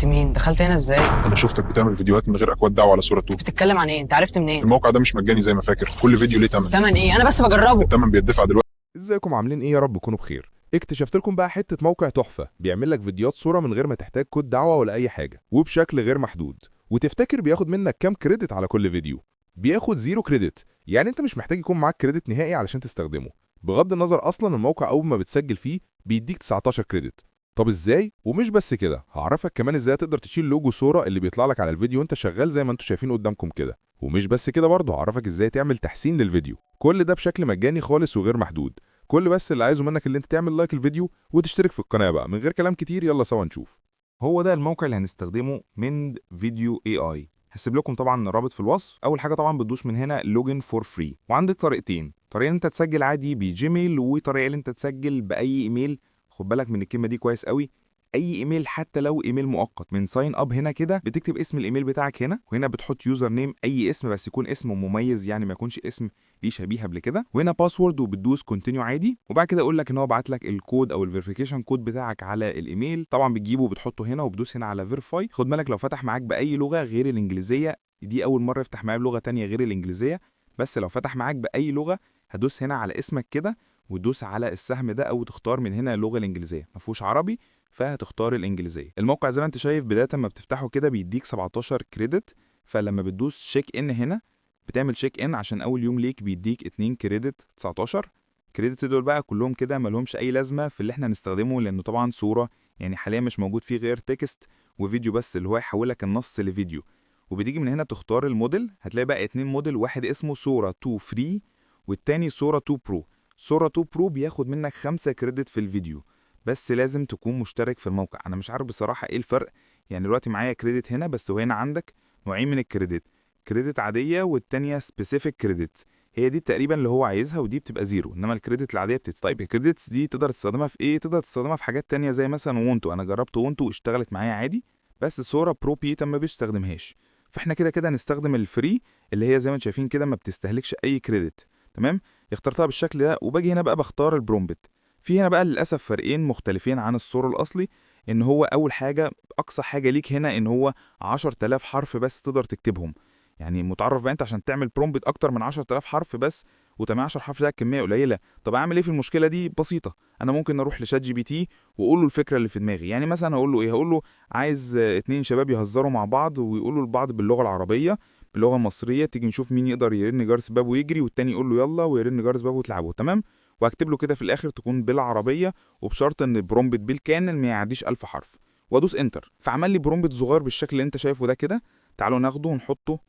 انت مين؟ دخلت هنا ازاي؟ انا شفتك بتعمل فيديوهات من غير اكواد دعوه على صوره توت. بتتكلم عن ايه؟ انت عرفت منين؟ الموقع ده مش مجاني زي ما فاكر، كل فيديو ليه تمن. تمن ايه؟ انا بس بجربه. التمن بيدفع دلوقتي. ازيكم عاملين ايه؟ يا رب تكونوا بخير. اكتشفت لكم بقى حته موقع تحفه بيعمل لك فيديوهات صوره من غير ما تحتاج كود دعوه ولا اي حاجه، وبشكل غير محدود. وتفتكر بياخد منك كام كريدت على كل فيديو؟ بياخد 0 كريدت، يعني انت مش محتاج يكون معاك كريدت نهائي علشان تستخدمه. بغض النظر اصلا الموقع اول ما بتسجل فيه بيديك 19 كريدت. طب ازاي؟ ومش بس كده، هعرفك كمان ازاي تقدر تشيل لوجو صوره اللي بيطلع لك على الفيديو وانت شغال زي ما انتم شايفين قدامكم كده. ومش بس كده برضه، هعرفك ازاي تعمل تحسين للفيديو، كل ده بشكل مجاني خالص وغير محدود. كل بس اللي عايزه منك اللي انت تعمل لايك الفيديو وتشترك في القناه. بقى من غير كلام كتير يلا سوا نشوف. هو ده الموقع اللي هنستخدمه من فيديو اي اي. هسيب لكم طبعا الرابط في الوصف. اول حاجه طبعا بتدوس من هنا لوجن فور فري، وعندك طريقتين: طريقه ان انت تسجل عادي بجيميل، وطريقه ان انت تسجل باي ايميل. خد بالك من الكلمه دي كويس قوي، اي ايميل حتى لو ايميل مؤقت. من ساين اب هنا كده بتكتب اسم الايميل بتاعك هنا، وهنا بتحط يوزر نيم اي اسم بس يكون اسم مميز، يعني ما يكونش اسم ليه شبيه قبل كده، وهنا باسورد، وبتدوس كونتينيو عادي. وبعد كده اقول لك ان هو بعت لك الكود او الفيريفيكيشن كود بتاعك على الايميل. طبعا بتجيبه وبتحطه هنا وبتدوس هنا على فيريفاي. خد بالك لو فتح معاك باي لغه غير الانجليزيه، دي اول مره يفتح معايا بلغه تانية غير الانجليزيه، بس لو فتح معاك باي لغه هدوس هنا على اسمك كده وتدوس على السهم ده، او تختار من هنا اللغه الانجليزيه، ما فيهوش عربي فهتختار الانجليزيه. الموقع زي ما انت شايف بدايه ما بتفتحه كده بيديك 17 كريدت، فلما بتدوس شيك ان هنا بتعمل شيك ان عشان اول يوم ليك بيديك 2 كريدت. 19 كريدت دول بقى كلهم كده مالهمش اي لازمه في اللي احنا هنستخدمه، لانه طبعا صوره، يعني حاليا مش موجود فيه غير تكست وفيديو بس، اللي هو يحولك النص لفيديو. وبتيجي من هنا تختار الموديل، هتلاقي بقى 2 موديل، واحد اسمه صوره 2 فري والتاني صوره 2 برو. صوره 2 برو بياخد منك 5 كريدت في الفيديو، بس لازم تكون مشترك في الموقع. انا مش عارف بصراحه ايه الفرق، يعني دلوقتي معايا كريدت هنا بس، وهنا عندك نوعين من الكريدت، كريدت عاديه والتانيه سبيسيفيك كريدت. هي دي تقريبا اللي هو عايزها، ودي بتبقى زيرو، انما الكريدت العاديه طيب الكريدتس دي تقدر تستخدمها في ايه؟ تقدر تستخدمها في حاجات تانية زي مثلا وونتو. انا جربت وونتو واشتغلت معايا عادي، بس صوره برو بيتا ما بيستخدمهاش. فاحنا كده كده هنستخدم الفري اللي هي زي ما انتم شايفين كده ما بتستهلكش اي كريدت. تمام، اخترتها بالشكل ده، وباجي هنا بقى بختار البرومبت. في هنا بقى للاسف فرقين مختلفين عن الصوره الاصلي، ان هو اول حاجه اقصى حاجه ليك هنا ان هو 10000 حرف بس تقدر تكتبهم. يعني متعرف بقى انت عشان تعمل برومبت اكتر من 10000 حرف بس، و18 حرف ده كميه قليله. طب اعمل ايه في المشكله دي؟ بسيطه، انا ممكن اروح لشات جي بي تي واقول له الفكره اللي في دماغي. يعني مثلا هقول له ايه؟ هقول له عايز اتنين شباب يهزروا مع بعض ويقولوا لبعض باللغه العربيه باللغه المصريه، تيجي نشوف مين يقدر يرن جرس باب ويجري، والتاني يقول له يلا ويرن جرس باب وتلعبوا. تمام، وهكتب له كده في الاخر تكون بالعربيه، وبشرط ان البرومبت بالكامل ما يعديش 1000 حرف، وادوس انتر. فعمل لي برومبت صغير بالشكل اللي انت شايفه ده كده. تعالوا ناخده ونحطه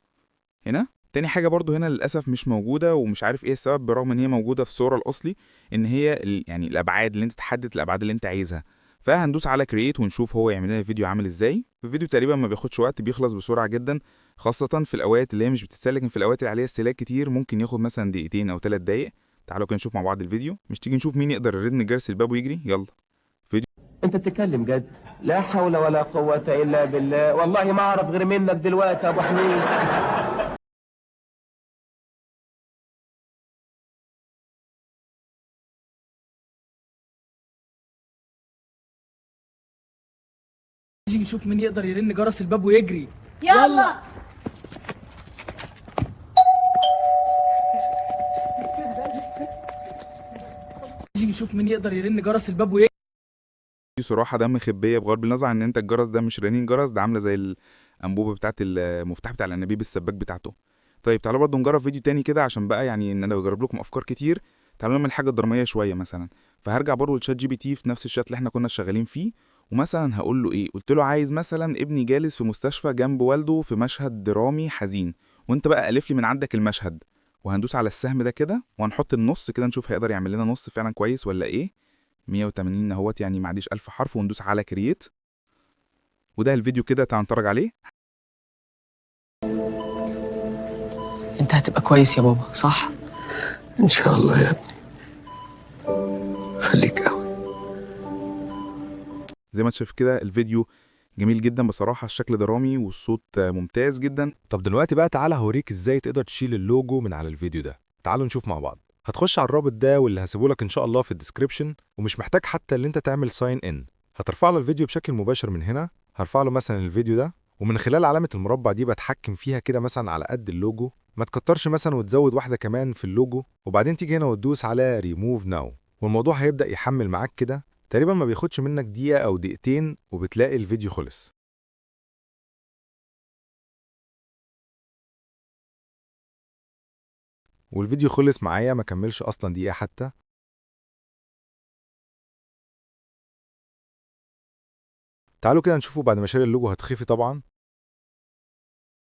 هنا. تاني حاجه برضو هنا للاسف مش موجوده، ومش عارف ايه السبب، برغم ان هي موجوده في الصوره الاصلي، ان هي يعني الابعاد اللي انت تحدد الابعاد اللي انت عايزها. فهندوس على كرييت ونشوف هو يعمل لنا فيديو عامل ازاي. الفيديو تقريبا ما بياخدش وقت، بيخلص بسرعه جدا، خاصه في الاوقات اللي هي مش بتستهلك. لكن في الاوقات اللي عليها استهلاك كتير ممكن ياخد مثلا دقيقتين او 3 دقايق. تعالوا كده نشوف مع بعض الفيديو. مش تيجي نشوف مين يقدر يرن جرس الباب ويجري؟ يلا فيديو. انت بتتكلم جد؟ لا حول ولا قوة الا بالله، والله ما اعرف غير منك دلوقتي يا ابو حميد. نيجي نشوف مين يقدر يرن جرس الباب ويجري. يلا. نيجي نشوف مين يقدر يرن جرس الباب ويجري. دي صراحه دم خبيه، بغض النظر عن ان انت الجرس ده مش رنين جرس، ده عامله زي الانبوبه بتاعت المفتاح بتاع الانابيب السباك بتاعته. طيب تعالوا برضو نجرب فيديو تاني كده، عشان بقى يعني ان انا بجرب لكم افكار كتير. تعالوا نعمل حاجه دراميه شويه مثلا. فهرجع برضو لشات جي بي تي في نفس الشات اللي احنا كنا شغالين فيه، ومثلا هقول له ايه؟ قلت له عايز مثلا ابني جالس في مستشفى جنب والده في مشهد درامي حزين، وانت بقى الف لي من عندك المشهد. وهندوس على السهم ده كده وهنحط النص كده، نشوف هيقدر يعمل لنا نص فعلا كويس ولا ايه. 180 اهوت، يعني ما عنديش 1000 حرف، وندوس على كرييت. وده الفيديو كده، تعالوا نتفرج عليه. انت هتبقى كويس يا بابا، صح؟ إن شاء الله يا ابني، خليك قوي. زي ما انت شايف كده الفيديو جميل جدا بصراحة، الشكل درامي والصوت ممتاز جدا. طب دلوقتي بقى تعالى هوريك ازاي تقدر تشيل اللوجو من على الفيديو ده. تعالوا نشوف مع بعض. هتخش على الرابط ده واللي هسيبهولك ان شاء الله في الديسكريبشن، ومش محتاج حتى ان انت تعمل ساين ان. هترفع له الفيديو بشكل مباشر من هنا، هرفع له مثلا الفيديو ده، ومن خلال علامة المربع دي بتحكم فيها كده مثلا على قد اللوجو، ما تكترش مثلا وتزود واحدة كمان في اللوجو، وبعدين تيجي هنا وتدوس على ريموف ناو، والموضوع هيبدأ يحمل معاك كده. تقريبا ما بياخدش منك دقيقة أو دقيقتين وبتلاقي الفيديو خلص. والفيديو خلص معايا، ما كملش أصلا دقيقة حتى. تعالوا كده نشوفوا بعد ما شال اللوجو هتخفي طبعا.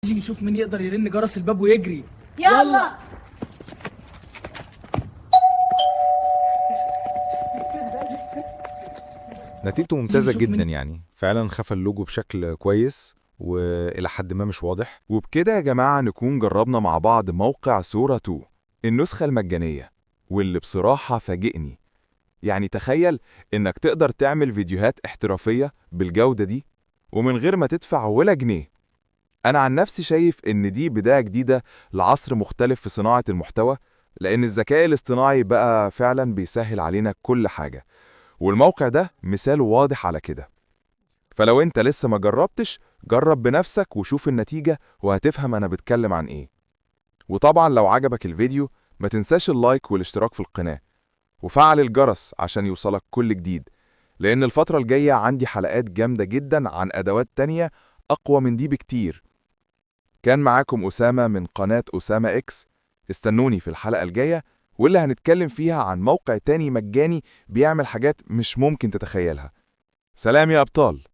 نيجي نشوف مين يقدر يرن جرس الباب ويجري. يلا. نتيجته ممتازة نشوف جدا، مين. يعني فعلا خفى اللوجو بشكل كويس وإلى حد ما مش واضح. وبكده يا جماعة نكون جربنا مع بعض موقع صورة 2 النسخة المجانية، واللي بصراحة فاجئني. يعني تخيل إنك تقدر تعمل فيديوهات احترافية بالجودة دي ومن غير ما تدفع ولا جنيه. أنا عن نفسي شايف إن دي بداية جديدة لعصر مختلف في صناعة المحتوى، لأن الذكاء الاصطناعي بقى فعلا بيسهل علينا كل حاجة، والموقع ده مثال واضح على كده. فلو انت لسه ما جربتش، جرب بنفسك وشوف النتيجة وهتفهم أنا بتكلم عن إيه. وطبعا لو عجبك الفيديو ما تنساش اللايك والاشتراك في القناة وفعل الجرس عشان يوصلك كل جديد، لأن الفترة الجاية عندي حلقات جامدة جدا عن أدوات تانية أقوى من دي بكتير. كان معاكم أسامة من قناة أسامة إكس. استنوني في الحلقة الجاية واللي هنتكلم فيها عن موقع تاني مجاني بيعمل حاجات مش ممكن تتخيلها. سلام يا أبطال.